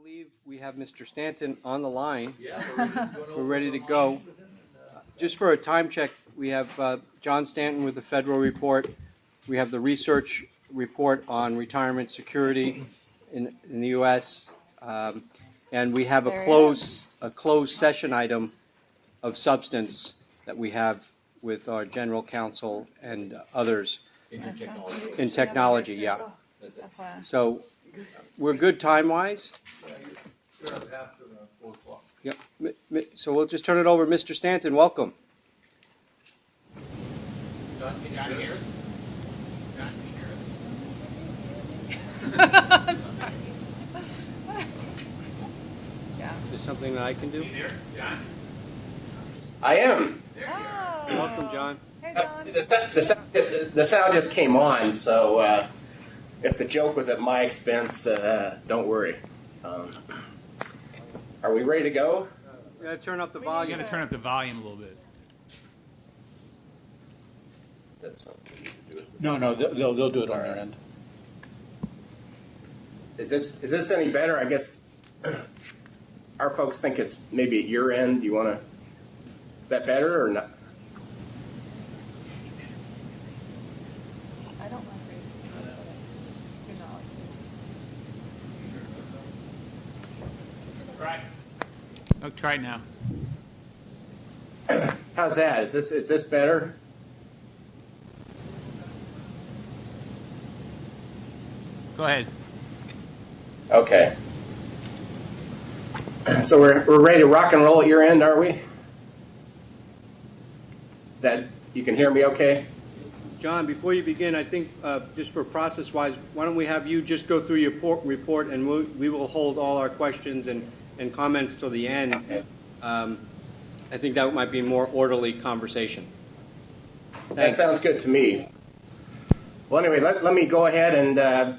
believe we have Mr. Stanton on the line. Yeah, we're ready to go. Just for a time check, we have John Stanton with the Federal Report. We have the research report on retirement security in the U.S. And we have a closed session item of substance that we have with our general counsel and others in technology. Yeah. So we're good time-wise. Yep. So we'll just turn it over. Mr. Stanton, welcome. John, can you hear us? John, can you hear us? Is there something that I can do? There, John? I am. Welcome, John. Hey, John. The sound just came on, so if the joke was at my expense, don't worry. Are we ready to go? You gotta turn up the volume. You got to turn up the volume a little bit. No, they'll do it on their end. Is this any better? I guess our folks think it's maybe at your end. Do you want to? Is that better or not? I don't mind raising Right. Oh, try it now. How's that? Is this better? Go ahead. Okay. So we're ready to rock and roll at your end, are we? That you can hear me okay? John, before you begin, I think just for process-wise, why don't we have you just go through your report, and we will hold all our questions and comments till the end. Okay. I think that might be a more orderly conversation. Thanks. That sounds good to me. Well, anyway, let me go ahead and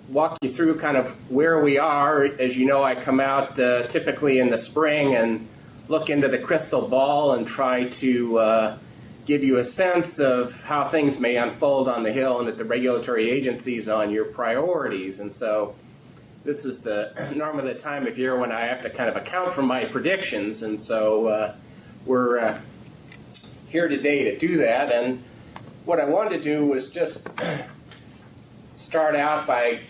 walk you through kind of where we are. As you know, I come out typically in the spring and look into the crystal ball and try to give you a sense of how things may unfold on the Hill and at the regulatory agencies on your priorities. And so this is normally the time of year when I have to kind of account for my predictions. And so we're here today to do that. And what I wanted to do was just start out by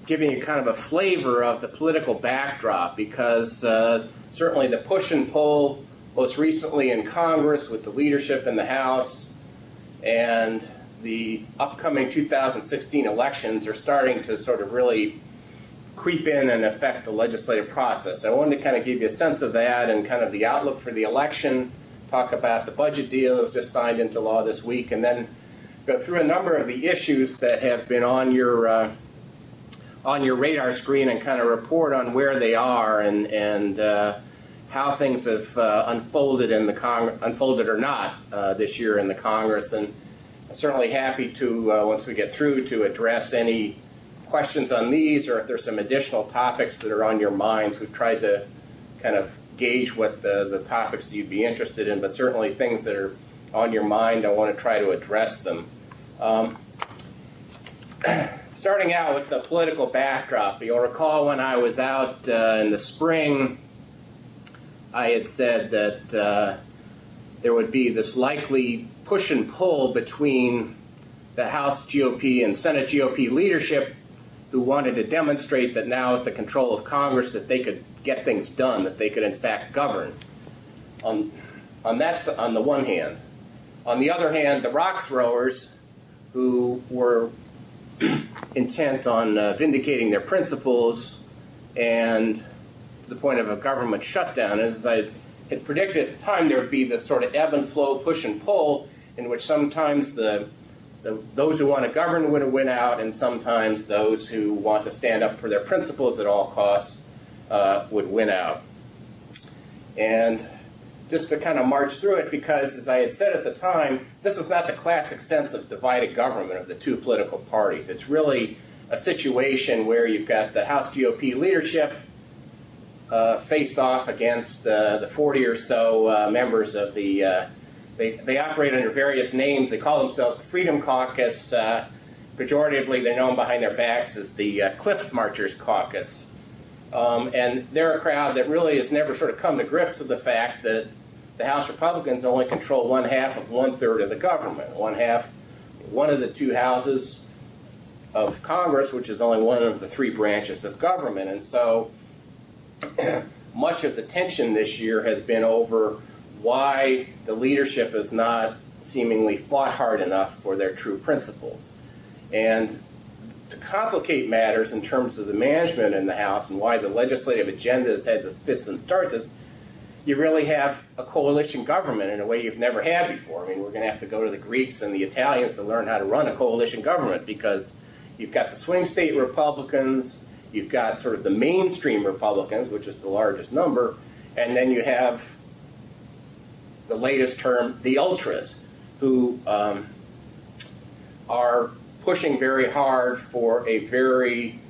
giving you kind of a flavor of the political backdrop, because certainly the push and pull most recently in Congress with the leadership in the House and the upcoming 2016 elections are starting to sort of really creep in and affect the legislative process. I wanted to kind of give you a sense of that and kind of the outlook for the election, talk about the budget deal that was just signed into law this week, and then go through a number of the issues that have been on your radar screen and kind of report on where they are and how things have unfolded in the unfolded or not this year in the Congress. And I'm certainly happy to, once we get through, to address any questions on these, or if there's some additional topics that are on your minds. We've tried to kind of gauge what the topics that you'd be interested in, but certainly things that are on your mind, I want to try to address them. Starting out with the political backdrop, you'll recall when I was out in the spring, I had said that there would be this likely push and pull between the House GOP and Senate GOP leadership, who wanted to demonstrate that now at the control of Congress that they could get things done, that they could in fact govern. On the one hand. On the other hand, the rock throwers, who were intent on vindicating their principles and to the point of a government shutdown. As I had predicted at the time, there would be this sort of ebb and flow, push and pull, in which sometimes those who want to govern would win out, and sometimes those who want to stand up for their principles at all costs would win out. And just to kind of march through it, because as I had said at the time, this is not the classic sense of divided government of the two political parties. It's really a situation where you've got the House GOP leadership faced off against the 40 or so members of the, they operate under various names. They call themselves the Freedom Caucus, pejoratively, they're known behind their backs as the Cliff Marchers Caucus. And they're a crowd that really has never sort of come to grips with the fact that the House Republicans only control 1/2 of 1/3 of the government, one of the two houses of Congress, which is only one of the three branches of government. And so much of the tension this year has been over why the leadership has not seemingly fought hard enough for their true principles. And to complicate matters in terms of the management in the House and why the legislative agenda has had this fits and starts is you really have a coalition government in a way you've never had before. I mean, we're going to have to go to the Greeks and the Italians to learn how to run a coalition government, because you've got the swing state Republicans, you've got sort of the mainstream Republicans, which is the largest number, and then you have the latest term, the ultras, who are pushing very hard for a very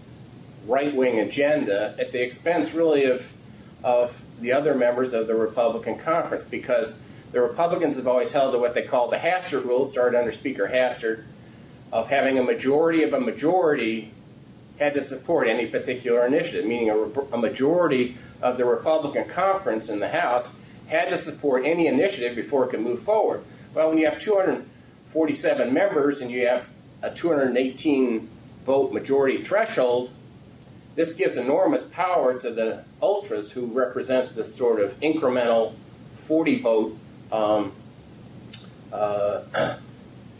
right-wing agenda at the expense, really, of the other members of the Republican conference, because the Republicans have always held to what they call the Hastert rule, started under Speaker Hastert, of having a majority of a majority had to support any particular initiative, meaning a majority of the Republican conference in the House had to support any initiative before it could move forward. Well, when you have 247 members and you have a 218 vote majority threshold, this gives enormous power to the ultras, who represent this sort of incremental 40 vote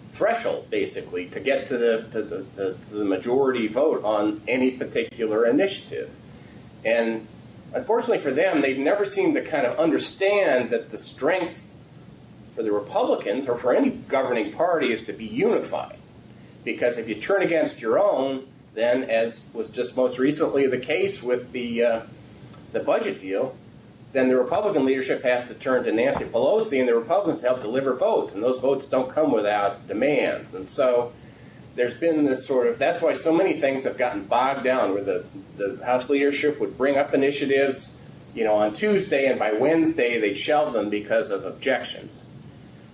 threshold, basically, to get to the majority vote on any particular initiative. And unfortunately for them, they've never seemed to kind of understand that the strength for the Republicans, or for any governing party, is to be unified. Because if you turn against your own, then, as was just most recently the case with the budget deal, then the Republican leadership has to turn to Nancy Pelosi and the Republicans to help deliver votes, and those votes don't come without demands. And so there's been this sort of, that's why so many things have gotten bogged down, where the House leadership would bring up initiatives, on Tuesday, and by Wednesday they'd shelve them because of objections.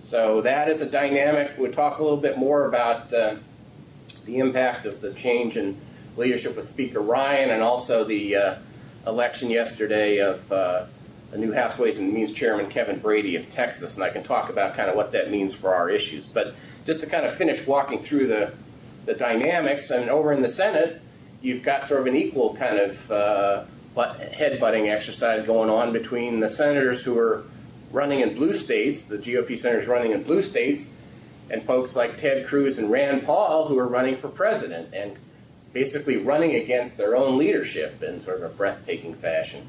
So that is a dynamic. We'll talk a little bit more about the impact of the change in leadership with Speaker Ryan, and also the election yesterday of a new House Ways and Means Chairman, Kevin Brady of Texas, and I can talk about kind of what that means for our issues. But just to kind of finish walking through the dynamics, and over in the Senate, you've got sort of an equal kind of head-butting exercise going on between the senators who are running in blue states, the GOP senators running in blue states, and folks like Ted Cruz and Rand Paul, who are running for president and basically running against their own leadership in sort of a breathtaking fashion.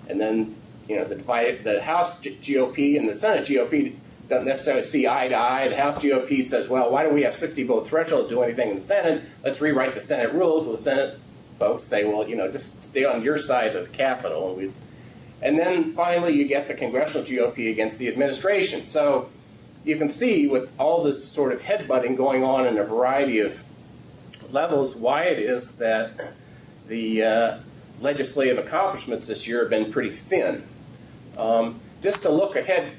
And then, the House GOP and the Senate GOP don't necessarily see eye to eye. The House GOP says, well, why do we have 60-vote threshold to do anything in the Senate? Let's rewrite the Senate rules. Well, the Senate folks say, well, just stay on your side of the Capitol. And then finally you get the congressional GOP against the administration. So you can see, with all this sort of headbutting going on in a variety of levels, why it is that the legislative accomplishments this year have been pretty thin. Just to look ahead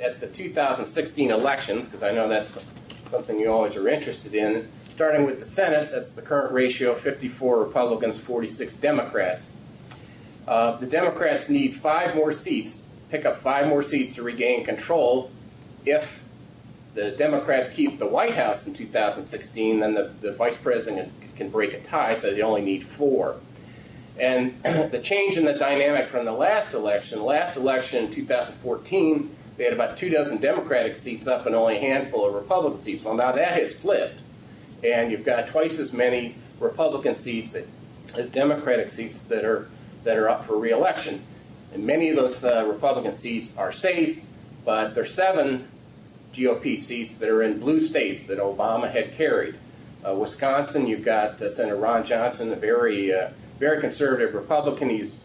at the 2016 elections, because I know that's something you always are interested in, starting with the Senate, that's the current ratio, 54 Republicans, 46 Democrats. The Democrats need 5 more seats, pick up 5 more seats to regain control. If the Democrats keep the White House in 2016, then the vice president can break a tie, so they only need 4. And the change in the dynamic from the last election in 2014, they had about 24 Democratic seats up and only a handful of Republican seats. Well, now that has flipped, and you've got twice as many Republican seats as Democratic seats that are up for re-election. And many of those Republican seats are safe, but there are 7 GOP seats that are in blue states that Obama had carried. Wisconsin, you've got Senator Ron Johnson, a very conservative Republican. He's,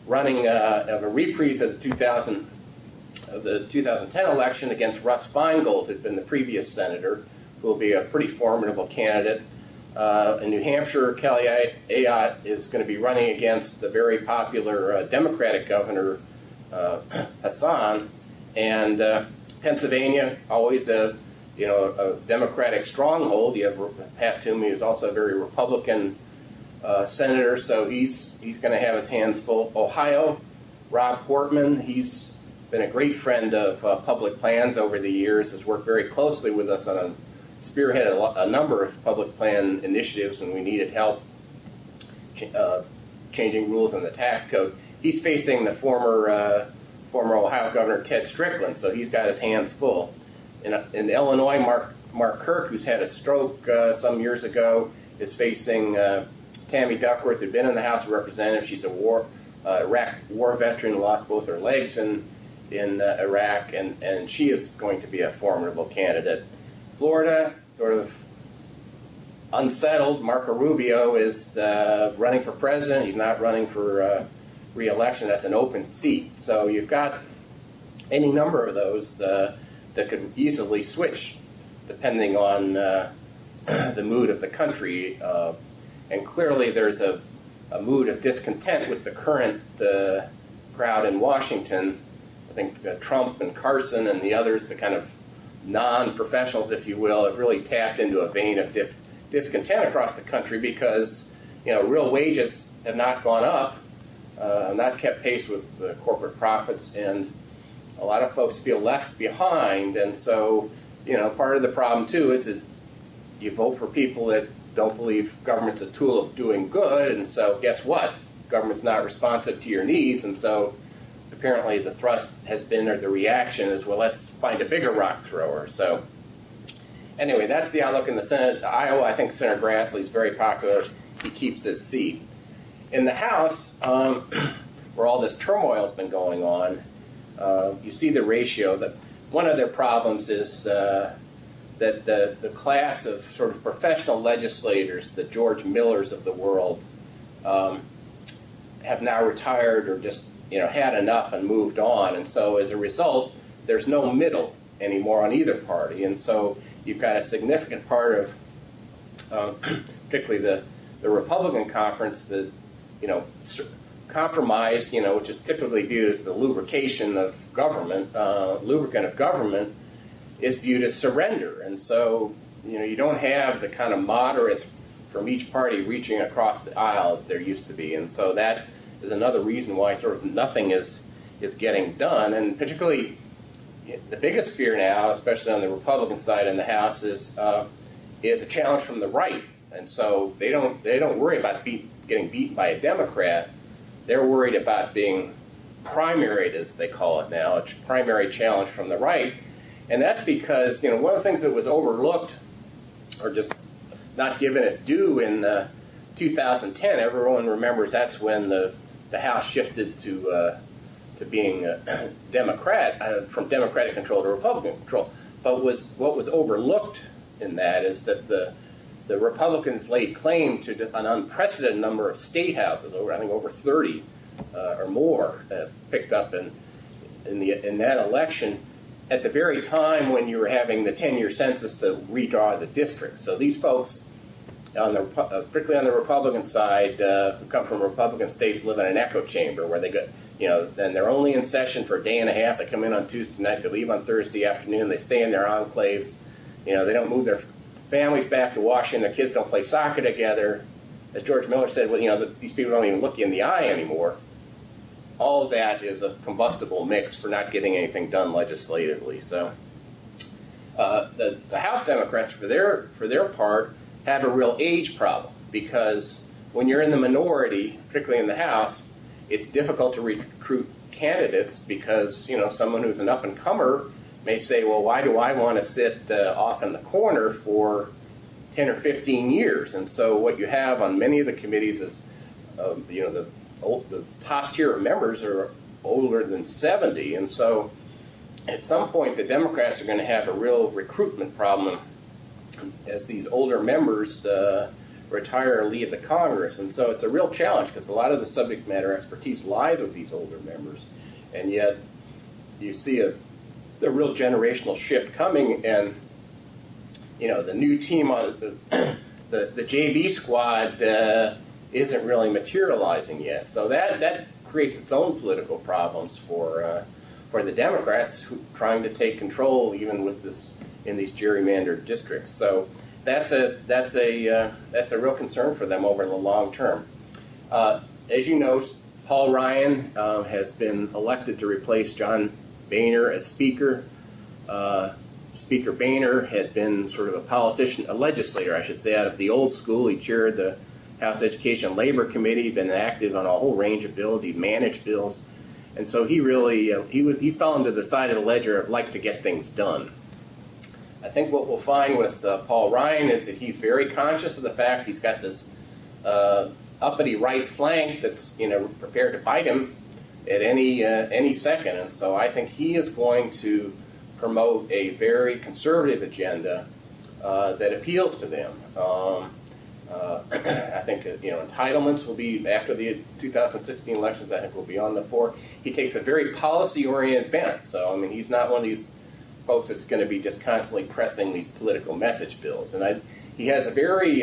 running of a reprise of the 2010 election against Russ Feingold, who'd been the previous senator, who will be a pretty formidable candidate. In New Hampshire, Kelly Ayotte is going to be running against the very popular Democratic governor, Hassan. And Pennsylvania, always a a Democratic stronghold. You have Pat Toomey, who's also a very Republican senator, so he's going to have his hands full. Ohio, Rob Portman, he's been a great friend of public plans over the years, has worked very closely with us on spearheaded a number of public plan initiatives when we needed help changing rules in the tax code. He's facing the former Ohio Governor Ted Strickland, so he's got his hands full. In Illinois, Mark Kirk, who's had a stroke some years ago, is facing Tammy Duckworth, who'd been in the House of Representatives. She's a Iraq war veteran, lost both her legs in Iraq, and she is going to be a formidable candidate. Florida, sort of unsettled. Marco Rubio is running for president. He's not running for re-election. That's an open seat. So you've got any number of those that could easily switch depending on the mood of the country. And clearly there's a mood of discontent with the current crowd in Washington. I think Trump and Carson and the others, the kind of non-professionals, if you will, have really tapped into a vein of discontent across the country because, real wages have not gone up, not kept pace with the corporate profits, and a lot of folks feel left behind. And so, part of the problem, too, is that you vote for people that don't believe government's a tool of doing good, and so guess what? Government's not responsive to your needs, and so apparently the thrust has been, or the reaction is, well, let's find a bigger rock thrower. So anyway, that's the outlook in the Senate. Iowa, I think Senator Grassley's very popular. He keeps his seat. In the House, where all this turmoil has been going on, you see the ratio. That one of their problems is that the class of sort of professional legislators, the George Millers of the world, have now retired or just had enough and moved on. And so as a result, there's no middle anymore on either party. And so you've got a significant part of, particularly the Republican conference, that, compromise, which is typically viewed as the lubrication of government, lubricant of government, is viewed as surrender. And so, you don't have the kind of moderates from each party reaching across the aisle as there used to be. And so that is another reason why sort of nothing is getting done. And particularly the biggest fear now, especially on the Republican side in the House, is a challenge from the right. And so they don't worry about getting beaten by a Democrat. They're worried about being primaried, as they call it now, a primary challenge from the right. And that's because, one of the things that was overlooked or just not given its due in 2010, everyone remembers that's when the House shifted to being Democrat, from Democratic control to Republican control. But what was overlooked in that is that the Republicans laid claim to an unprecedented number of state houses, over 30 or more, picked up in that election at the very time when you were having the 10-year census to redraw the districts. So these folks, particularly on the Republican side, who come from Republican states, live in an echo chamber where they go, then they're only in session for a day and a half. They come in on Tuesday night, they leave on Thursday afternoon, they stay in their enclaves. They don't move their families back to Washington, their kids don't play soccer together. As George Miller said, these people don't even look you in the eye anymore. All of that is a combustible mix for not getting anything done legislatively. So the House Democrats, for their part, have a real age problem, because when you're in the minority, particularly in the House, it's difficult to recruit candidates because, someone who's an up-and-comer may say, well, why do I want to sit off in the corner for 10 or 15 years? And so what you have on many of the committees is, the top tier of members are older than 70. And so at some point, the Democrats are going to have a real recruitment problem as these older members retire or leave the Congress. And so it's a real challenge because a lot of the subject matter expertise lies with these older members. And yet you see a real generational shift coming, and the new team on the JV squad isn't really materializing yet. So that creates its own political problems for the Democrats, who trying to take control even with this in these gerrymandered districts. So that's a real concern for them over the long term. As you know, Paul Ryan has been elected to replace John Boehner as Speaker. Speaker Boehner had been sort of a politician, a legislator, I should say, out of the old school. He chaired the House Education and Labor Committee. He'd been active on a whole range of bills. He'd managed bills. And so he really, he fell into the side of the ledger of like to get things done. I think what we'll find with Paul Ryan is that he's very conscious of the fact he's got this uppity right flank that's prepared to bite him at any second. And so I think he is going to promote a very conservative agenda that appeals to them. I think entitlements will be, after the 2016 elections, I think will be on the fore. He takes a very policy-oriented bent. So, I mean, he's not one of these folks that's going to be just constantly pressing these political message bills. And he has a very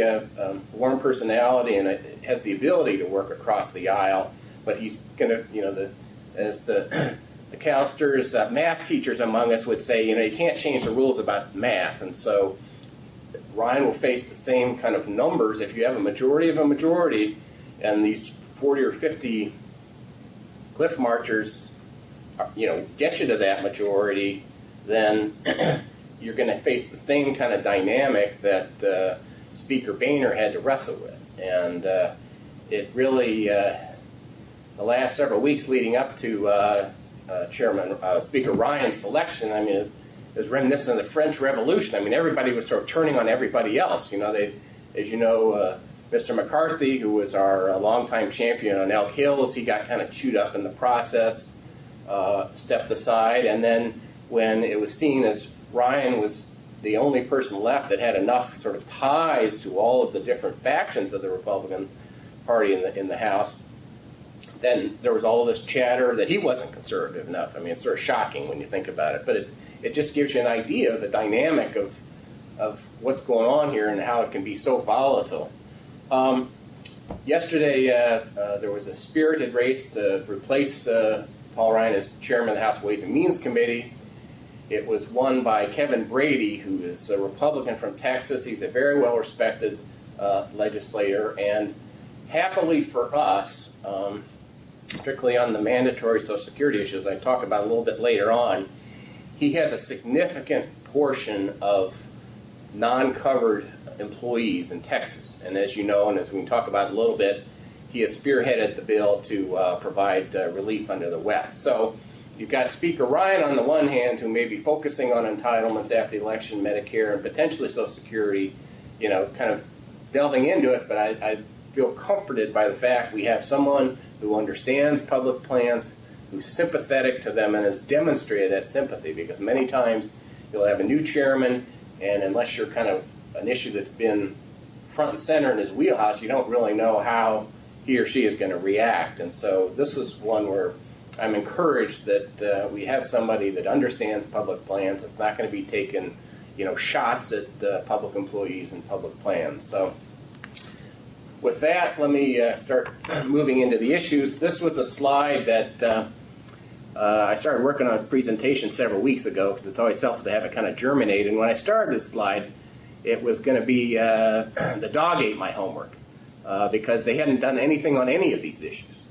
warm personality and has the ability to work across the aisle. But he's going to, as the counselors, math teachers among us would say, you can't change the rules about math. And so Ryan will face the same kind of numbers. If you have a majority of a majority and these 40 or 50 cliff marchers, get you to that majority, then you're going to face the same kind of dynamic that Speaker Boehner had to wrestle with. And it really, the last several weeks leading up to Speaker Ryan's selection, I mean, is reminiscent of the French Revolution. I mean, everybody was sort of turning on everybody else. As you know, Mr. McCarthy, who was our longtime champion on Elk Hills, he got kind of chewed up in the process, stepped aside, and then when it was seen as Ryan was the only person left that had enough sort of ties to all of the different factions of the Republican Party in the House, then there was all this chatter that he wasn't conservative enough. I mean, it's sort of shocking when you think about it, but it just gives you an idea of the dynamic of what's going on here and how it can be so volatile. Yesterday, there was a spirited race to replace Paul Ryan as chairman of the House Ways and Means Committee. It was won by Kevin Brady, who is a Republican from Texas. He's a very well-respected legislator, and happily for us, particularly on the mandatory Social Security issues I talk about a little bit later on, he has a significant portion of non-covered employees in Texas. And as you know, and as we can talk about in a little bit, he has spearheaded the bill to provide relief under the WEP. So you've got Speaker Ryan on the one hand, who may be focusing on entitlements after the election, Medicare, and potentially Social Security, kind of delving into it, but I feel comforted by the fact we have someone who understands public plans, who's sympathetic to them and has demonstrated that sympathy, because many times you'll have a new chairman, and unless you're kind of an issue that's been front and center in his wheelhouse, you don't really know how he or she is going to react. And so this is one where I'm encouraged that we have somebody that understands public plans. It's not going to be taking, shots at public employees and public plans. So with that, let me start moving into the issues. This was a slide that I started working on this presentation several weeks ago, because it's always helpful to have it kind of germinate. And when I started this slide, it was going to be the dog ate my homework, because they hadn't done anything on any of these issues.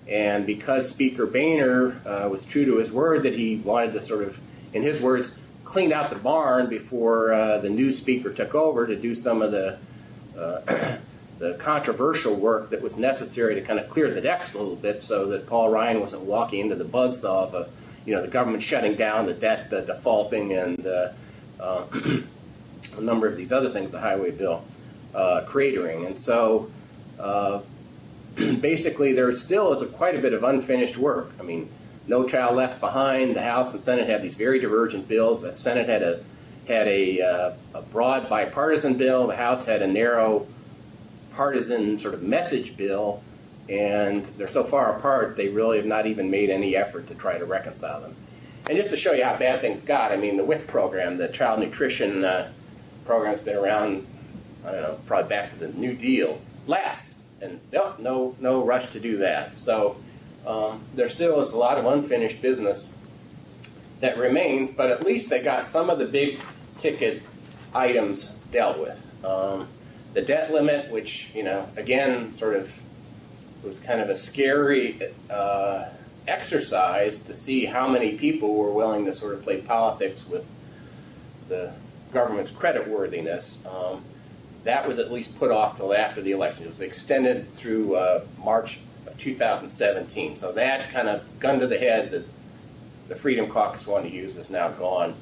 And because Speaker Boehner was true to his word that he wanted to sort of, in his words, clean out the barn before the new speaker took over to do some of the controversial work that was necessary to kind of clear the decks a little bit, so that Paul Ryan wasn't walking into the buzzsaw of the government shutting down, the debt defaulting, and a number of these other things, the highway bill cratering. And so basically there still is quite a bit of unfinished work. I mean, No Child Left Behind, the House and Senate had these very divergent bills. The Senate had a broad bipartisan bill. The House had a narrow partisan sort of message bill, and they're so far apart they really have not even made any effort to try to reconcile them. And just to show you how bad things got, I mean, the WIC program, the child nutrition program, has been around, I don't know, probably back to the New Deal, lapsed, and no rush to do that. So there still is a lot of unfinished business that remains, but at least they got some of the big ticket items dealt with. The debt limit, which, again, sort of was kind of a scary exercise to see how many people were willing to sort of play politics with the government's creditworthiness. That was at least put off till after the election. It was extended through March of 2017. So that kind of gun to the head that the Freedom Caucus wanted to use is now gone.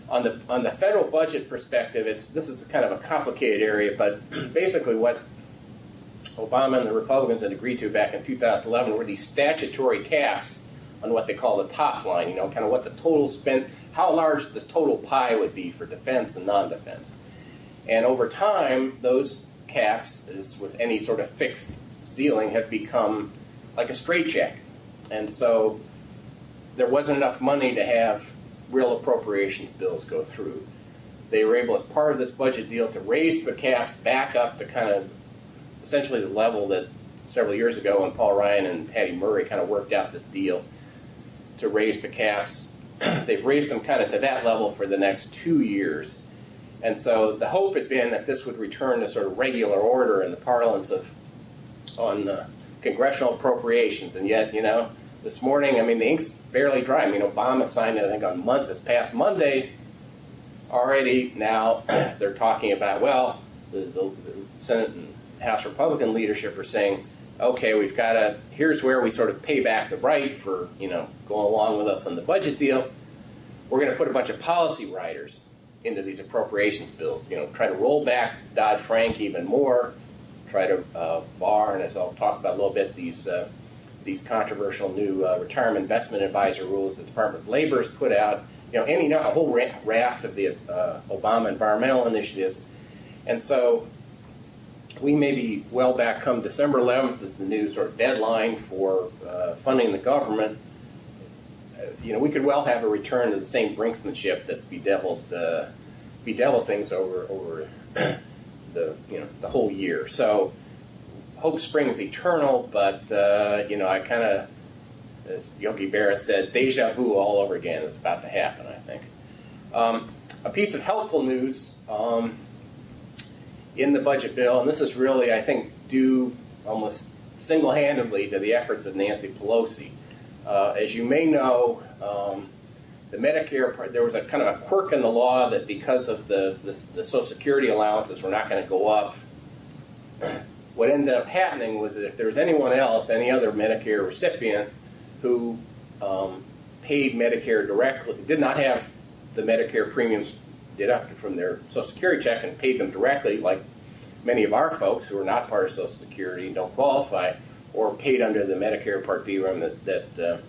On the federal budget perspective, this is kind of a complicated area, but basically what Obama and the Republicans had agreed to back in 2011 were these statutory caps on what they call the top line, kind of what the total spend, how large the total pie would be for defense and non-defense. And over time, those caps, as with any sort of fixed ceiling, have become like a straitjacket. And so there wasn't enough money to have real appropriations bills go through. They were able, as part of this budget deal, to raise the caps back up to kind of essentially the level that several years ago when Paul Ryan and Patty Murray kind of worked out this deal to raise the caps. They've raised them kind of to that level for the next 2 years. And so the hope had been that this would return to sort of regular order in the parlance on congressional appropriations. And yet, this morning, the ink's barely dry. Obama signed it, I think, this past Monday. Already now they're talking about, well, the Senate and House Republican leadership are saying, okay, here's where we sort of pay back the right for, going along with us on the budget deal. We're going to put a bunch of policy riders into these appropriations bills, try to roll back Dodd-Frank even more, try to bar, and as I'll talk about a little bit, these controversial new retirement investment advisor rules that the Department of Labor has put out, a whole raft of the Obama environmental initiatives. And so we may be well back come December 11th is the new sort of deadline for funding the government. We could well have a return to the same brinksmanship that's bedeviled things over the whole year. So hope springs eternal, but I kind of, as Yogi Berra said, deja vu all over again is about to happen, I think. A piece of helpful news in the budget bill, and this is really, I think, due almost single-handedly to the efforts of Nancy Pelosi. As you may know, the Medicare, there was a kind of a quirk in the law that because of the Social Security allowances were not going to go up. What ended up happening was that if there was anyone else, any other Medicare recipient who paid Medicare directly, did not have the Medicare premiums deducted from their Social Security check and paid them directly, like many of our folks who are not part of Social Security and don't qualify, or paid under the Medicare Part B program that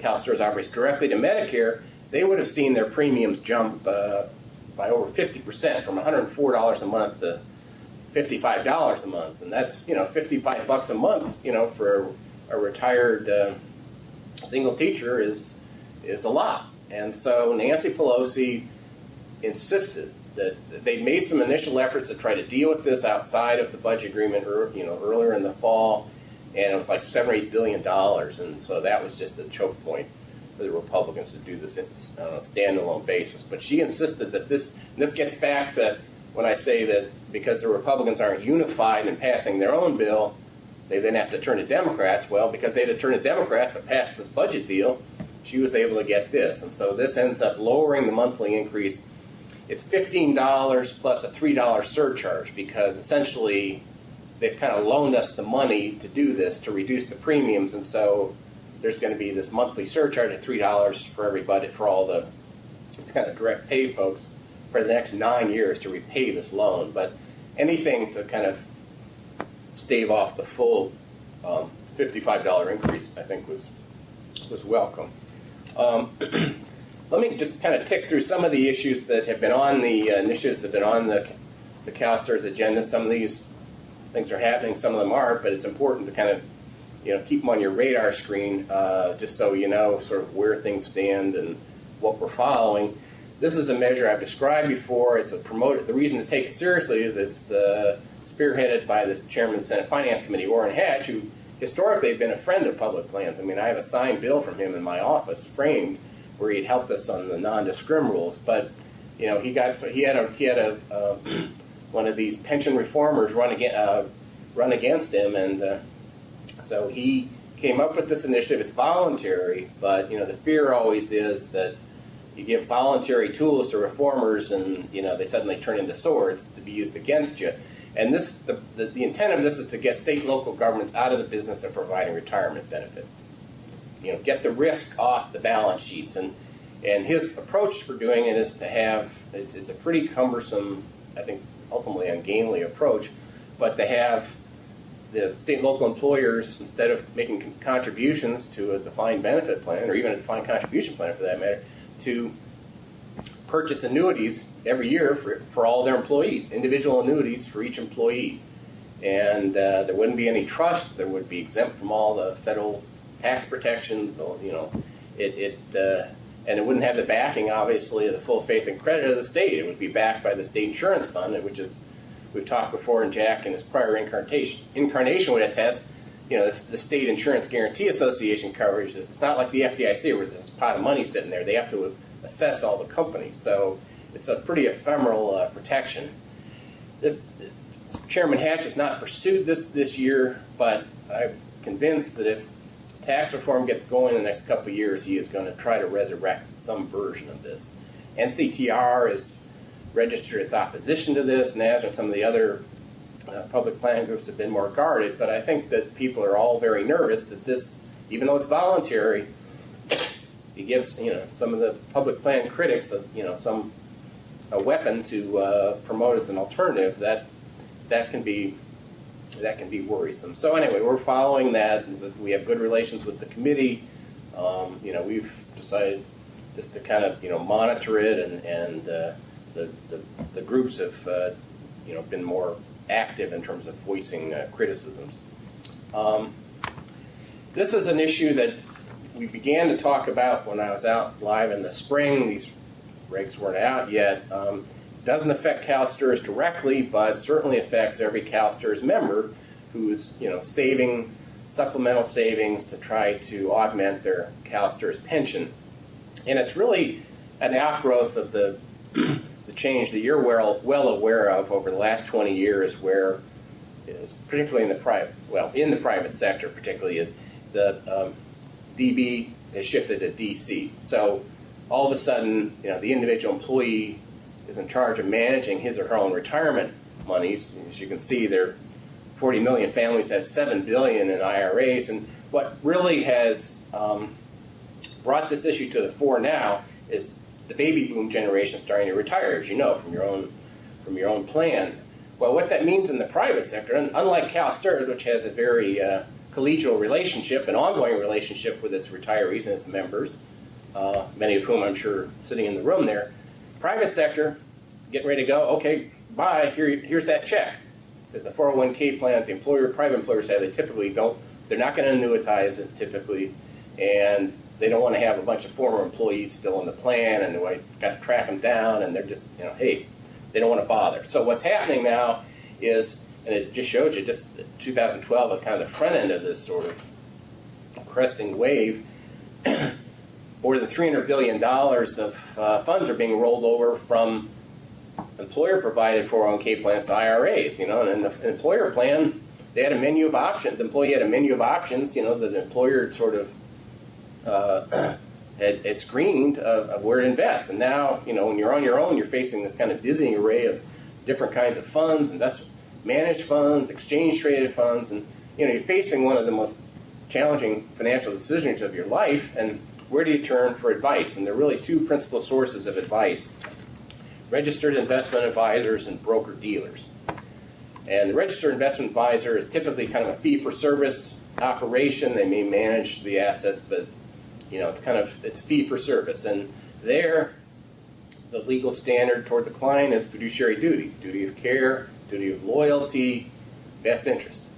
CalSTRS operates directly to Medicare, they would have seen their premiums jump by over 50%, from $104 a month to $55 a month. And that's, $55 a month, for a retired single teacher is a lot. And so Nancy Pelosi insisted that they made some initial efforts to try to deal with this outside of the budget agreement, earlier in the fall, and it was like $7 or $8 billion, and so that was just a choke point for the Republicans to do this on a standalone basis. But she insisted that this gets back to when I say that because the Republicans aren't unified in passing their own bill, they then have to turn to Democrats. Well, because they had to turn to Democrats to pass this budget deal, she was able to get this, and so this ends up lowering the monthly increase. It's $15 plus a $3 surcharge because essentially they've kind of loaned us the money to do this, to reduce the premiums, and so there's going to be this monthly surcharge at $3 for everybody, for all the, it's kind of direct pay folks for the next 9 years to repay this loan. But anything to kind of stave off the full $55 increase, I think, was welcome. Let me just kind of tick through some of the issues that have been on the initiatives that have been on the CalSTRS agenda. Some of these things are happening, some of them aren't, but it's important to kind of keep them on your radar screen just so you know sort of where things stand and what we're following. This is a measure I've described before. It's a promoted. The reason to take it seriously is it's spearheaded by the chairman of the Senate Finance Committee, Orrin Hatch, who historically had been a friend of public plans. I mean, I have a signed bill from him in my office, framed, where he'd helped us on the non-discrim rules. But, he had a one of these pension reformers run against him, and so he came up with this initiative. It's voluntary, but the fear always is that you give voluntary tools to reformers, and they suddenly turn into swords to be used against you. And the intent of this is to get state and local governments out of the business of providing retirement benefits. Get the risk off the balance sheets. And his approach for doing it is to have, it's a pretty cumbersome, I think ultimately ungainly approach, but to have the state and local employers, instead of making contributions to a defined benefit plan, or even a defined contribution plan for that matter, to purchase annuities every year for all their employees, individual annuities for each employee. And there wouldn't be any trust. There would be exempt from all the federal tax protections. And it wouldn't have the backing, obviously, of the full faith and credit of the state. It would be backed by the state insurance fund, which is, we've talked before, and Jack in his prior incarnation would attest, the State Insurance Guarantee Association coverage is, it's not like the FDIC where there's a pot of money sitting there. They have to assess all the companies. So it's a pretty ephemeral protection. Chairman Hatch has not pursued this year, but I'm convinced that if tax reform gets going in the next couple of years, he is going to try to resurrect some version of this. NCTR has registered its opposition to this. NAS and some of the other public plan groups have been more guarded, but I think that people are all very nervous that this, even though it's voluntary, it gives some of the public plan critics a weapon to promote as an alternative. That can be worrisome. So anyway, we're following that. We have good relations with the committee. We've decided just to kind of monitor it, and the groups have been more active in terms of voicing criticisms. This is an issue that we began to talk about when I was out live in the spring. These regs weren't out yet. Doesn't affect CalSTRS directly, but certainly affects every CalSTRS member who's saving supplemental savings to try to augment their CalSTRS pension. And it's really an outgrowth of the change that you're well aware of over the last 20 years, where, particularly in the private sector, particularly the DB has shifted to DC. So all of a sudden, the individual employee is in charge of managing his or her own retirement monies. As you can see, there 40 million families have $7 billion in IRAs, and what really has brought this issue to the fore now is the baby boom generation starting to retire, as you know, from your own plan. Well, what that means in the private sector, and unlike CalSTRS, which has a very collegial relationship, an ongoing relationship with its retirees and its members, many of whom I'm sure sitting in the room there, private sector, getting ready to go, okay, bye, here's that check. Because the 401k plan that the private employers have, they typically don't, they're not going to annuitize it typically, and they don't want to have a bunch of former employees still in the plan, and they got to track them down, and they're just, hey, they don't want to bother. So what's happening now is, and it just showed you, just 2012 at kind of the front end of this sort of cresting wave, more than $300 billion of funds are being rolled over from employer-provided 401k plans to IRAs. And in the employer plan, they had a menu of options. The employee had a menu of options, that the employer sort of had screened of where to invest. And now, when you're on your own, you're facing this kind of dizzying array of different kinds of funds, managed funds, exchange-traded funds, and you're facing one of the most challenging financial decisions of your life. And where do you turn for advice? And there are really two principal sources of advice: registered investment advisors and broker-dealers. And the registered investment advisor is typically kind of a fee-for-service operation. They may manage the assets, but it's fee-for-service. And there, the legal standard toward the client is fiduciary duty of care, duty of loyalty, best interest.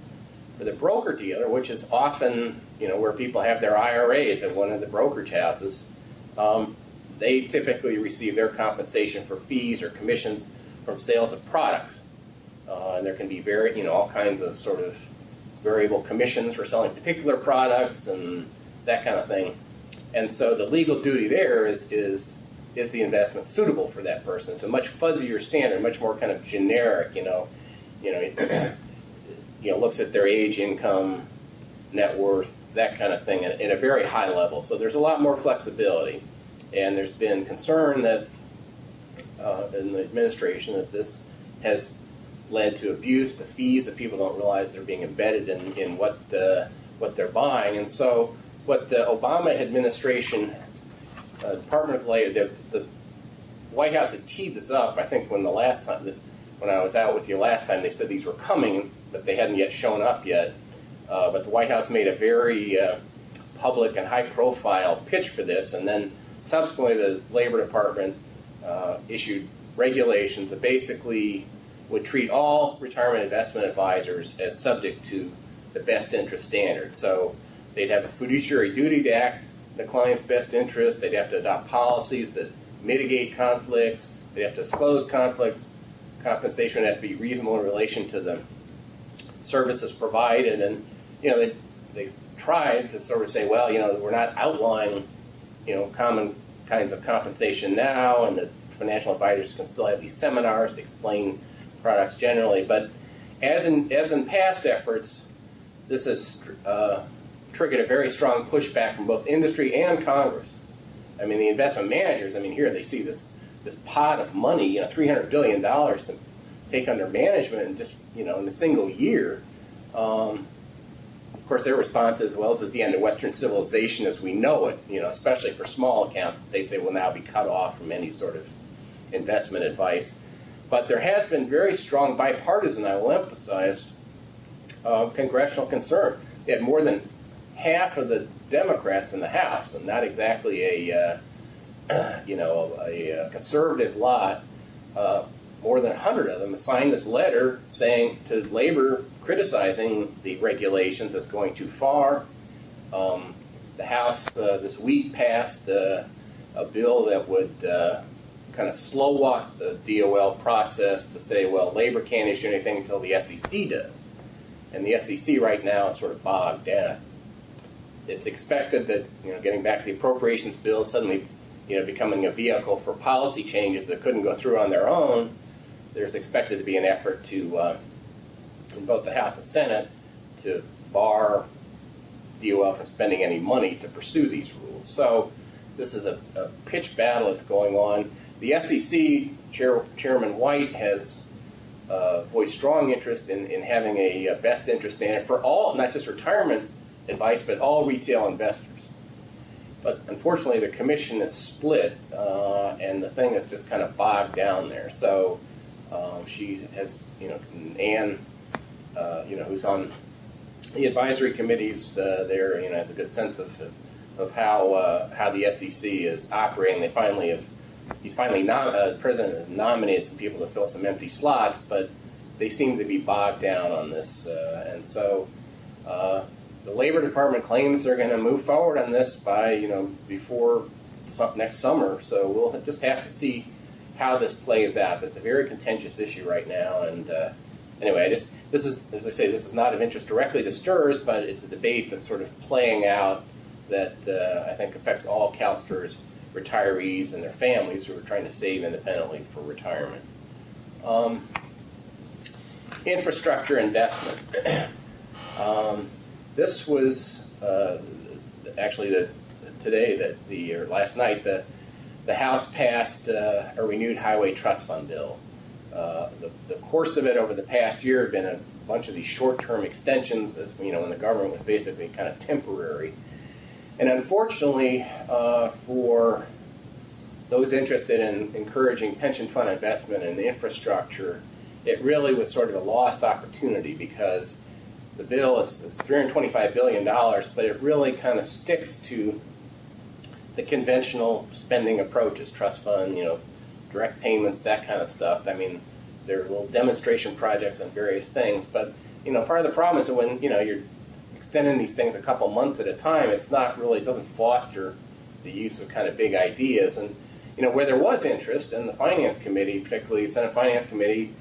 For the broker-dealer, which is often where people have their IRAs at one of the brokerage houses, they typically receive their compensation for fees or commissions from sales of products. And there can be all kinds of sort of variable commissions for selling particular products and that kind of thing. And so the legal duty there is is the investment suitable for that person? It's a much fuzzier standard, much more kind of generic, looks at their age, income, net worth, that kind of thing at a very high level. So there's a lot more flexibility. And there's been concern that in the administration that this has led to abuse, to fees that people don't realize they're being embedded in what they're buying. And so what the Obama administration, Department of Labor, the White House had teed this up. I think when I was out with you last time, they said these were coming, but they hadn't yet shown up yet. But the White House made a very public and high-profile pitch for this, and then subsequently the Labor Department issued regulations that basically would treat all retirement investment advisors as subject to the best interest standard. So they'd have a fiduciary duty to act in the client's best interest. They'd have to adopt policies that mitigate conflicts. They'd have to disclose conflicts. Compensation would have to be reasonable in relation to the services provided. And, they tried to sort of say, well, we're not outlawing, common kinds of compensation now, and that financial advisors can still have these seminars to explain products generally. But as in past efforts, this has triggered a very strong pushback from both industry and Congress. I mean, the investment managers, here they see this pot of money, $300 billion to take under management in just, in a single year. Of course, their response is, well, this is the end of Western civilization as we know it, especially for small accounts that they say will now be cut off from any sort of investment advice. But there has been very strong bipartisan, I will emphasize, congressional concern. They had more than half of the Democrats in the House, and not exactly a conservative lot. More than 100 of them signed this letter saying to Labor, criticizing the regulations as going too far. The House this week passed a bill that would kind of slow walk the DOL process to say, well, Labor can't issue anything until the SEC does. And the SEC right now is sort of bogged down. It's expected that, getting back to the appropriations bill, suddenly, becoming a vehicle for policy changes that couldn't go through on their own, there's expected to be an effort to, in both the House and Senate, to bar DOL from spending any money to pursue these rules. So this is a pitched battle that's going on. The SEC, Chairman White, has voiced strong interest in having a best interest standard for all, not just retirement advice, but all retail investors. But unfortunately, the commission is split, and the thing is just kind of bogged down there. So she has, Ann, who's on the advisory committees there, has a good sense of how the SEC is operating. The president has nominated some people to fill some empty slots, but they seem to be bogged down on this, and so the Labor Department claims they're going to move forward on this by before next summer. So we'll just have to see how this plays out. It's a very contentious issue right now, and anyway, this is, as I say, this is not of interest directly to STRS, but it's a debate that's sort of playing out that I think affects all CalSTRS retirees and their families who are trying to save independently for retirement. Infrastructure investment. This was actually last night the House passed a renewed highway trust fund bill. The course of it over the past year had been a bunch of these short-term extensions, as when the government was basically kind of temporary. And unfortunately, for those interested in encouraging pension fund investment in infrastructure, it really was sort of a lost opportunity because the bill is $325 billion, but it really kind of sticks to the conventional spending approaches, trust fund, direct payments, that kind of stuff. There are little demonstration projects on various things, but part of the problem is that when you're extending these things a couple months at a time, it doesn't foster the use of kind of big ideas. And where there was interest in the Finance Committee, particularly the Senate Finance Committee,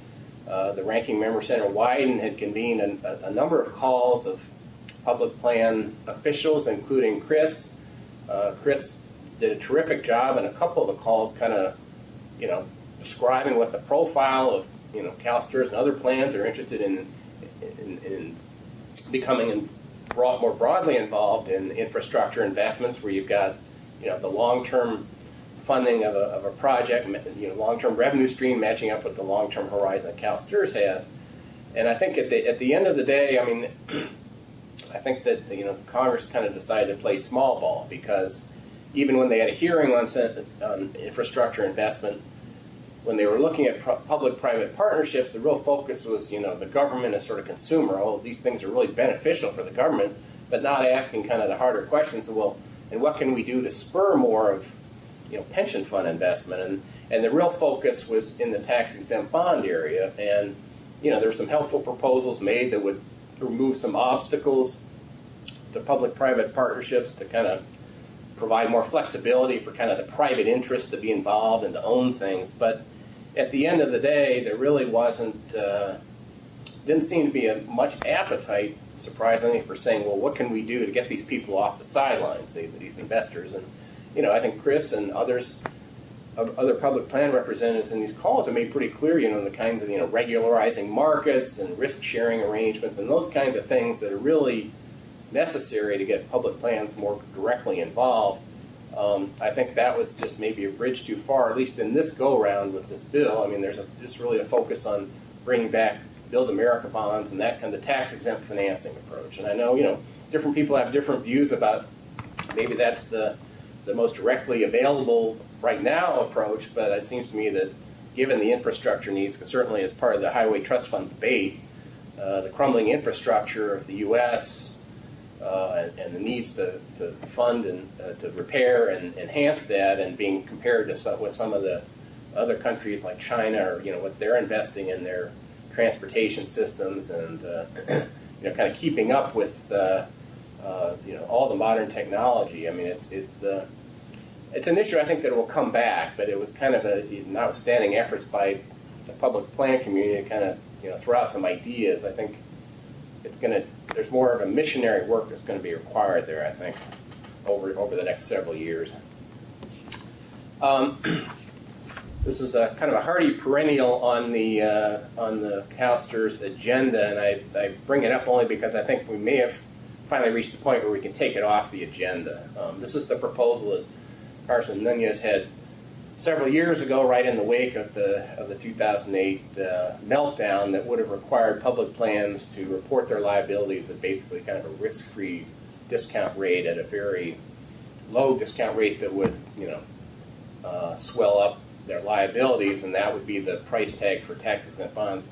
the ranking member, Senator Wyden, had convened a number of calls of public plan officials, including Chris. Chris did a terrific job, and a couple of the calls kind of, describing what the profile of, CalSTRS and other plans are interested in becoming more broadly involved in infrastructure investments, where you've got, the long-term funding of a project, long-term revenue stream matching up with the long-term horizon that CalSTRS has. And I think at the end of the day, I think that Congress kind of decided to play small ball, because even when they had a hearing on infrastructure investment, when they were looking at public-private partnerships, the real focus was, the government as sort of consumer. Oh, these things are really beneficial for the government, but not asking kind of the harder questions. Well, and what can we do to spur more of, pension fund investment? And the real focus was in the tax-exempt bond area. And, there were some helpful proposals made that would remove some obstacles to public-private partnerships to kind of provide more flexibility for kind of the private interest to be involved and to own things. But at the end of the day, there really didn't seem to be much appetite, surprisingly, for saying, well, what can we do to get these people off the sidelines, these investors? And, I think Chris and other public plan representatives in these calls have made pretty clear, the kinds of, regularizing markets and risk-sharing arrangements and those kinds of things that are really necessary to get public plans more directly involved. I think that was just maybe a bridge too far, at least in this go-round with this bill. There's just really a focus on bringing back Build America bonds and that kind of tax-exempt financing approach. And I know, different people have different views about maybe that's the most directly available right now approach, but it seems to me that given the infrastructure needs, certainly as part of the Highway Trust Fund debate, the crumbling infrastructure of the U.S., and the needs to fund and to repair and enhance that, and being compared to with some of the other countries like China, or what they're investing in their transportation systems, and kind of keeping up with all the modern technology. It's an issue I think that will come back, but it was kind of notwithstanding efforts by the public plan community to kind of throw out some ideas. I think there's more of a missionary work that's going to be required there, I think, over the next several years. This is a kind of a hardy perennial on the CalSTRS agenda, and I bring it up only because I think we may have finally reached the point where we can take it off the agenda. This is the proposal that Carson Nunez had several years ago, right in the wake of the 2008 meltdown, that would have required public plans to report their liabilities at basically kind of a risk-free discount rate, at a very low discount rate that would swell up their liabilities, and that would be the price tag for tax-exempt bonds.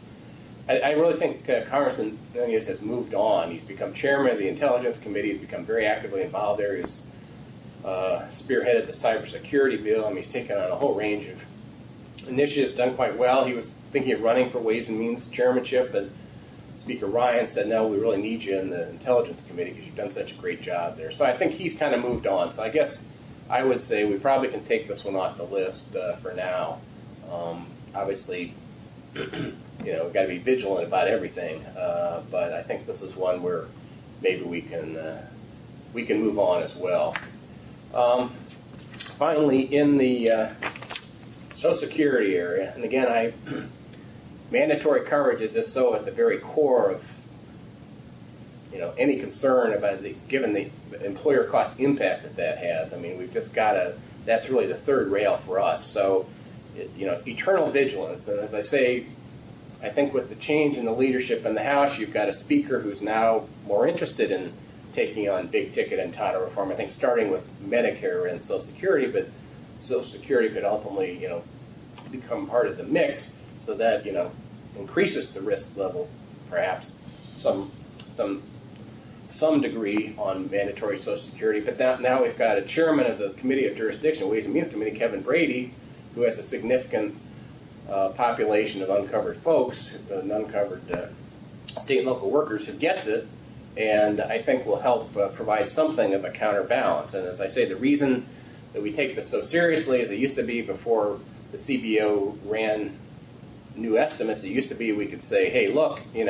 I really think Congressman Nunez has moved on. He's become chairman of the Intelligence Committee. He's become very actively involved there. He's spearheaded the cybersecurity bill. He's taken on a whole range of initiatives, done quite well. He was thinking of running for Ways and Means chairmanship, but Speaker Ryan said, no, we really need you in the Intelligence Committee because you've done such a great job there. So I think he's kind of moved on. So I guess I would say we probably can take this one off the list for now. Obviously, we've got to be vigilant about everything, but I think this is one where maybe we can move on as well. Finally, in the Social Security area, and again, mandatory coverage is just so at the very core of any concern about given the employer cost impact that has. We've just got to. That's really the third rail for us. So, eternal vigilance. And as I say, I think with the change in the leadership in the House, you've got a speaker who's now more interested in taking on big ticket entitlement reform. I think starting with Medicare and Social Security, but Social Security could ultimately, become part of the mix, so that increases the risk level, perhaps some degree on mandatory Social Security. But now we've got a chairman of the Committee of Jurisdiction, Ways and Means Committee, Kevin Brady, who has a significant population of uncovered folks, uncovered state and local workers, who gets it, and I think will help provide something of a counterbalance. And as I say, the reason that we take this so seriously, as it used to be before the CBO ran new estimates, it used to be we could say, hey, look, you're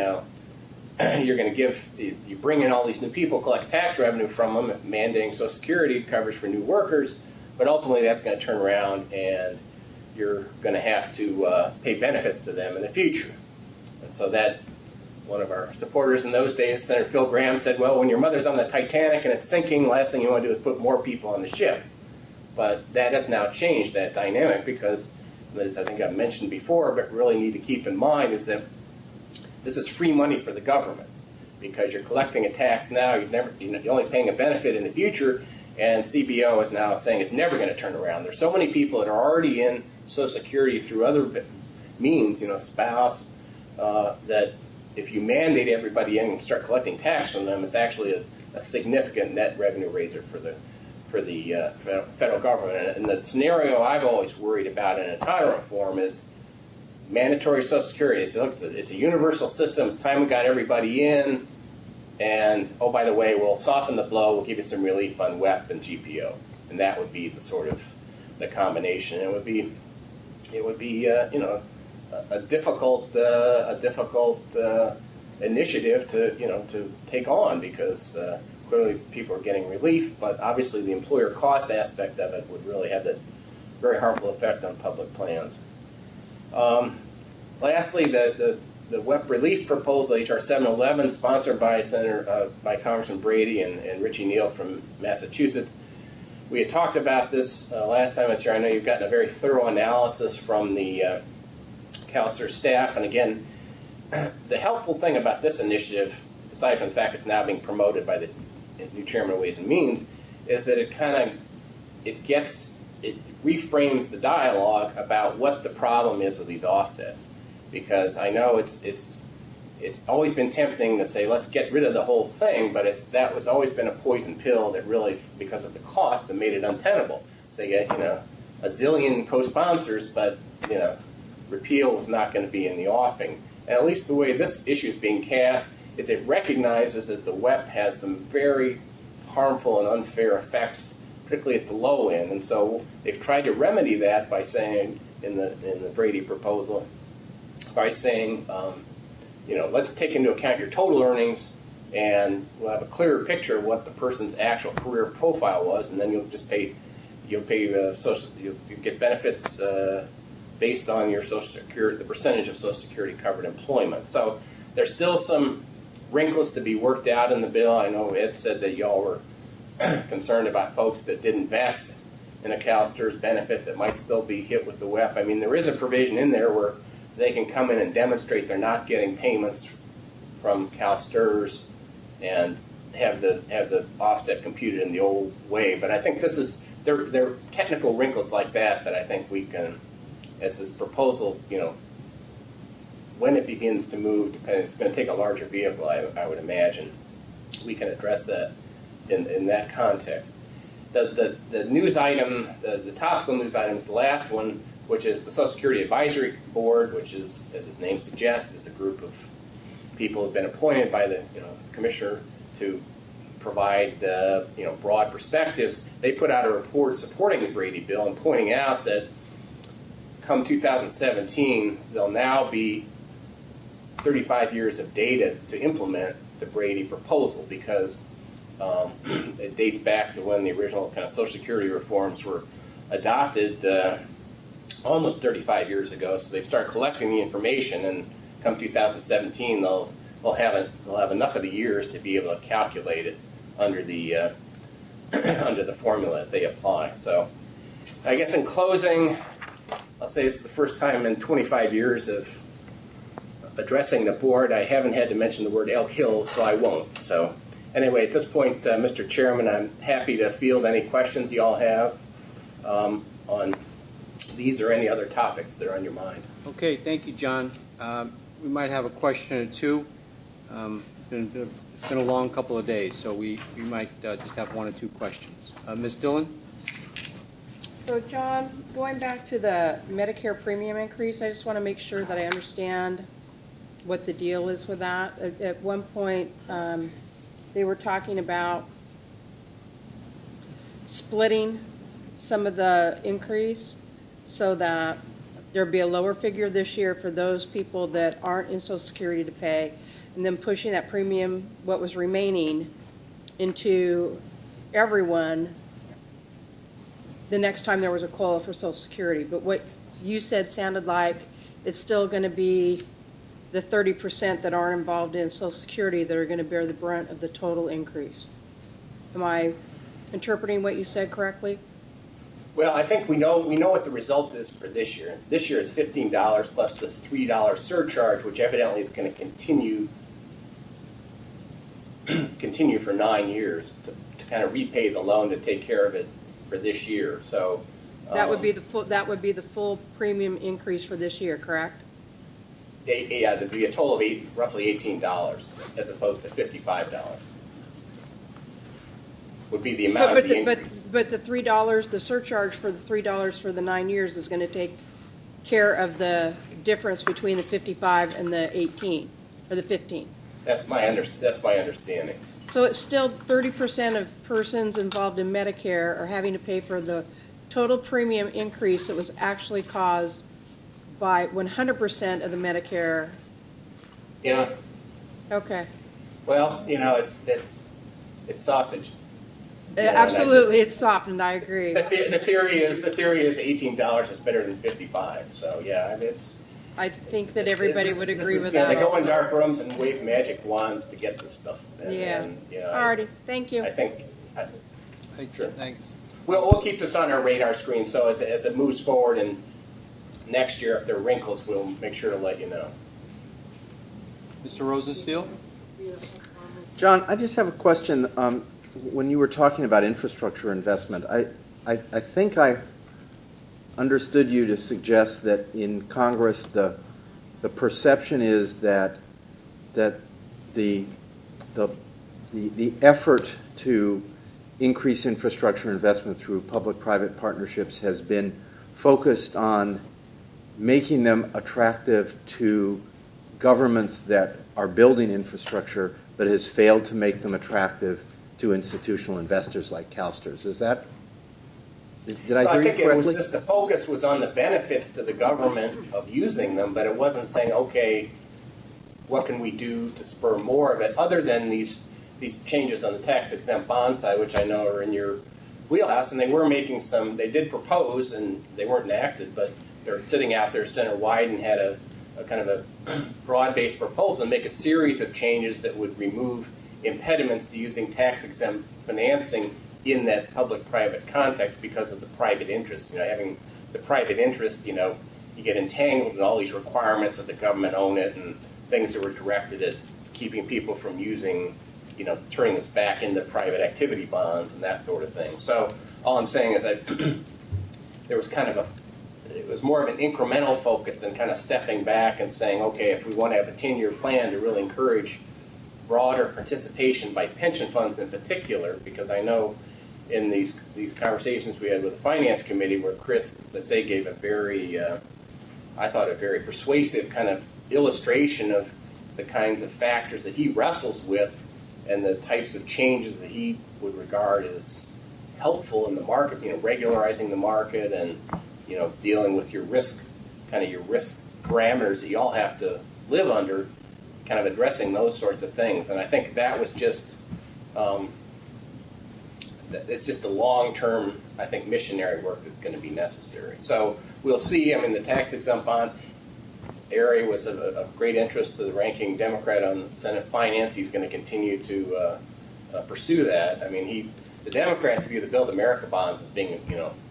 going to you bring in all these new people, collect tax revenue from them, mandating Social Security coverage for new workers, But ultimately, that's going to turn around, and you're going to have to pay benefits to them in the future. And so that one of our supporters in those days, Senator Phil Graham, said, well, when your mother's on the Titanic and it's sinking, last thing you want to do is put more people on the ship. But that has now changed, that dynamic, because, as I think I've mentioned before, but really need to keep in mind is that this is free money for the government, because you're collecting a tax now, you're only paying a benefit in the future, and CBO is now saying it's never going to turn around. There's so many people that are already in Social Security through other means, spouse, that if you mandate everybody in and start collecting tax from them, it's actually a significant net revenue raiser for the federal government. And the scenario I've always worried about in entitlement reform is mandatory Social Security. It's a universal system. It's time we got everybody in. And, oh, by the way, we'll soften the blow. We'll give you some relief on WEP and GPO. And that would be the sort of the combination. It would be a difficult initiative to take on, because clearly people are getting relief, but obviously the employer cost aspect of it would really have that very harmful effect on public plans. Lastly, the WEP relief proposal, H.R. 711, sponsored by by Congressman Brady and Richie Neal from Massachusetts. We had talked about this last time I was here. I know you've gotten a very thorough analysis from the CalSTRS staff, and again, the helpful thing about this initiative, aside from the fact it's now being promoted by the new chairman of Ways and Means, is that it reframes the dialogue about what the problem is with these offsets. Because I know it's always been tempting to say, let's get rid of the whole thing, but that was always been a poison pill that really, because of the cost, that made it untenable. So you get, a zillion co-sponsors, but, repeal was not going to be in the offing. And at least the way this issue is being cast is it recognizes that the WEP has some very harmful and unfair effects, particularly at the low end. And so they've tried to remedy that by saying, in the Brady proposal, by saying, let's take into account your total earnings, and we'll have a clearer picture of what the person's actual career profile was, and then you'll get benefits based on your Social Security, the percentage of Social Security covered employment. So there's still some wrinkles to be worked out in the bill. I know Ed said that y'all were concerned about folks that didn't vest in a CalSTRS benefit that might still be hit with the WEP. I mean, there is a provision in there where they can come in and demonstrate they're not getting payments from CalSTRS and have the offset computed in the old way. But I think there are technical wrinkles like that I think we can, as this proposal, when it begins to move, it's going to take a larger vehicle, I would imagine. We can address that in that context. The news item, the topical news item is the last one, which is the Social Security Advisory Board, which is, as its name suggests, is a group of people who have been appointed by the commissioner to provide broad perspectives. They put out a report supporting the Brady bill and pointing out that come 2017, there'll now be 35 years of data to implement the Brady proposal, because it dates back to when the original kind of Social Security reforms were adopted almost 35 years ago. So they start collecting the information, and come 2017, they'll have enough of the years to be able to calculate it under the under the formula that they apply. So I guess in closing, I'll say it's the first time in 25 years of addressing the board I haven't had to mention the word Elk Hills, so I won't. So anyway, at this point, Mr. Chairman, I'm happy to field any questions you all have on these or any other topics that are on your mind. Okay, thank you, John. We might have a question or two. It's been a long couple of days, so we might just have one or two questions. Ms. Dillon? So, John, going back to the Medicare premium increase, I just want to make sure that I understand what the deal is with that. At one point, they were talking about splitting some of the increase so that there'd be a lower figure this year for those people that aren't in Social Security to pay, and then pushing that premium, what was remaining, into everyone the next time there was a COLA for Social Security. But what you said sounded like it's still going to be the 30% that aren't involved in Social Security that are going to bear the brunt of the total increase. Am I interpreting what you said correctly? Well, I think we know what the result is for this year. This year it's $15 plus this $3 surcharge, which evidently is going to continue for 9 years to kind of repay the loan to take care of it for this year. So That would be the full premium increase for this year, correct? yeah, there'd be a total of roughly $18 as opposed to $55. Would be the amount of the increase. But the $3, the surcharge for the $3 for the 9 years is going to take care of the difference between the 55 and the 18 or the 15. That's my understanding. So it's still 30% of persons involved in Medicare are having to pay for the total premium increase that was actually caused by 100% of the Medicare. Yeah. Okay. Well, it's sausage. Absolutely, it's softened. I agree. The theory is $18 is better than 55. So yeah, it's. I think that everybody would agree with that. They go in also. dark rooms and wave magic wands to get this stuff. Yeah. Alrighty, thank you. I think. Sure. Thanks. We'll keep this on our radar screen. So as it moves forward, and next year, if there are wrinkles, we'll make sure to let you know. Mr. Rosensteel? John, I just have a question. When you were talking about infrastructure investment, I think I understood you to suggest that in Congress the perception is that the effort to increase infrastructure investment through public-private partnerships has been focused on making them attractive to governments that are building infrastructure, but has failed to make them attractive to institutional investors like CalSTRS. Is that, did I hear you correctly? I think it was just the focus was on the benefits to the government of using them, but it wasn't saying, okay, what can we do to spur more of it, other than these changes on the tax-exempt bond side, which I know are in your wheelhouse, and they were making some, they did propose, and they weren't enacted, but they're sitting out there center-wide and had a kind of a broad-based proposal and make a series of changes that would remove impediments to using tax-exempt financing in that public-private context because of the private interest. Having the private interest, you get entangled in all these requirements that the government own it and things that were directed at keeping people from using, turning this back into private activity bonds and that sort of thing. So all I'm saying is that there was it was more of an incremental focus than kind of stepping back and saying, okay, if we want to have a 10-year plan to really encourage broader participation by pension funds in particular, because I know in these conversations we had with the Finance Committee where Chris, as I say, gave a very, I thought a very persuasive kind of illustration of the kinds of factors that he wrestles with and the types of changes that he would regard as helpful in the market, regularizing the market and, dealing with your risk parameters that you all have to live under, kind of addressing those sorts of things. And I think that was just, it's just a long-term, I think, missionary work that's going to be necessary. So we'll see. The tax-exempt bond area was of great interest to the ranking Democrat on Senate Finance. He's going to continue to pursue that. The Democrats view the Build America bonds as being,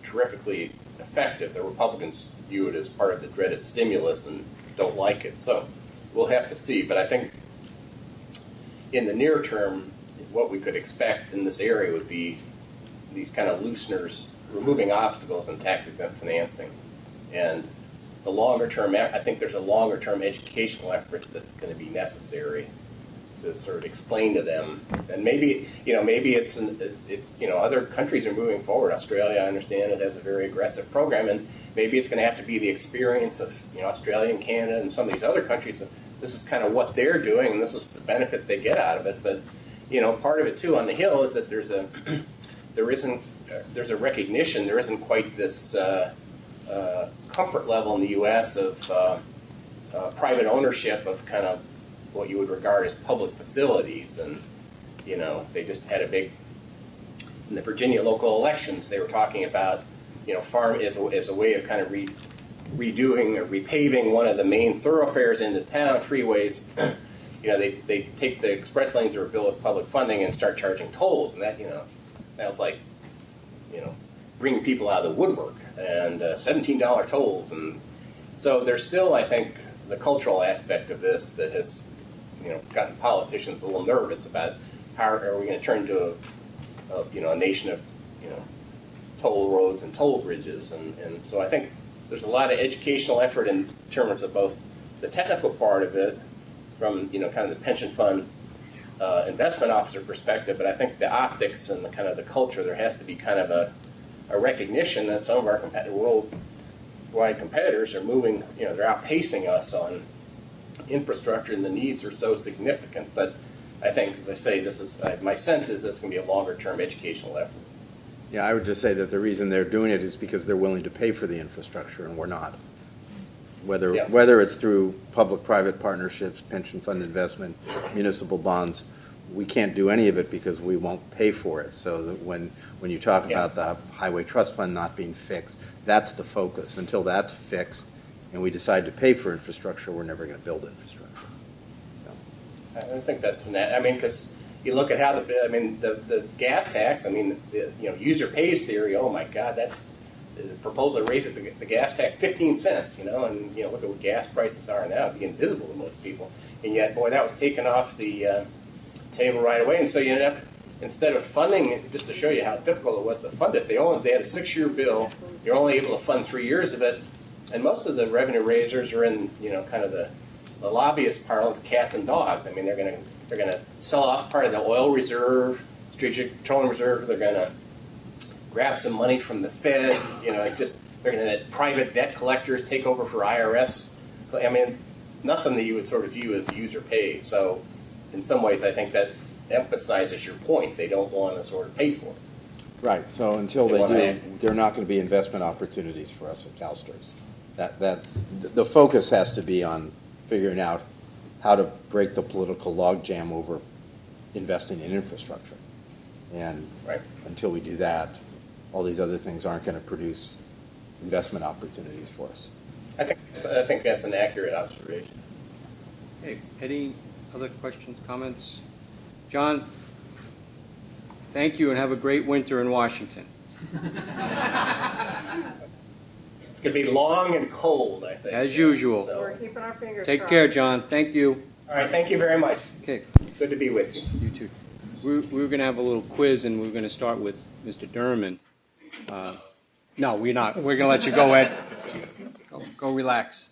terrifically effective. The Republicans view it as part of the dreaded stimulus and don't like it. So we'll have to see. But I think in the near term, what we could expect in this area would be these kind of looseners, removing obstacles in tax-exempt financing. And the longer term, I think there's a longer term educational effort that's going to be necessary to sort of explain to them. And maybe it's other countries are moving forward. Australia, I understand, it has a very aggressive program, and maybe it's going to have to be the experience of Australia and Canada and some of these other countries. This is kind of what they're doing, and this is the benefit they get out of it. But part of it too on the Hill is that there's a recognition. There isn't quite this comfort level in the U.S. of private ownership of kind of what you would regard as public facilities. And they just had in the Virginia local elections, they were talking about farm as a way of kind of redoing or repaving one of the main thoroughfares into town freeways. They take the express lanes that were built with public funding and start charging tolls, and that was like bringing people out of the woodwork, and $17 tolls, and so there's still, I think, the cultural aspect of this that has gotten politicians a little nervous about how are we going to turn into a nation of toll roads and toll bridges, and so I think there's a lot of educational effort in terms of both the technical part of it from kind of the pension fund investment officer perspective, but I think the optics and the kind of the culture, there has to be kind of a recognition that some of our worldwide competitors are moving, they're outpacing us on infrastructure, and the needs are so significant. But I think, as I say, my sense is this is going to be a longer-term educational effort. Yeah, I would just say that the reason they're doing it is because they're willing to pay for the infrastructure, and we're not. Whether it's through public-private partnerships, pension fund investment, municipal bonds, we can't do any of it because we won't pay for it. So that when you talk about the highway trust fund not being fixed, that's the focus. Until that's fixed and we decide to pay for infrastructure, we're never going to build infrastructure. So. I think that's because you look at how the gas tax. User pays theory. Oh my God, that's the proposal to raise the gas tax 15 cents. And look at what gas prices are now. It'd be invisible to most people, and yet, boy, that was taken off the table right away. And so you end up, instead of funding it, just to show you how difficult it was to fund it, they had a 6-year bill. You're only able to fund 3 years of it, and most of the revenue raisers are in kind of the lobbyist parlance, cats and dogs. They're going to sell off part of the oil reserve, strategic petroleum reserve. They're going to grab some money from the Fed. They're going to let private debt collectors take over for IRS. Nothing that you would sort of view as user pay. So, in some ways, I think that emphasizes your point. They don't want to sort of pay for it. Right. So until they do, there are not going to be investment opportunities for us at CalSTRS. The focus has to be on figuring out how to break the political logjam over investing in infrastructure. And until we do that, all these other things aren't going to produce investment opportunities for us. I think that's an accurate observation. Okay, any other questions, comments? John, thank you, and have a great winter in Washington. It's going to be long and cold, I think. As usual. So. We're keeping our fingers Take crossed. care, John. Thank you. All right, thank you very much. Okay, Good to be with you. you too. We're going to have a little quiz, and we're going to start with Mr. Durman. No, we're not. We're going to let you go, Ed. Go relax.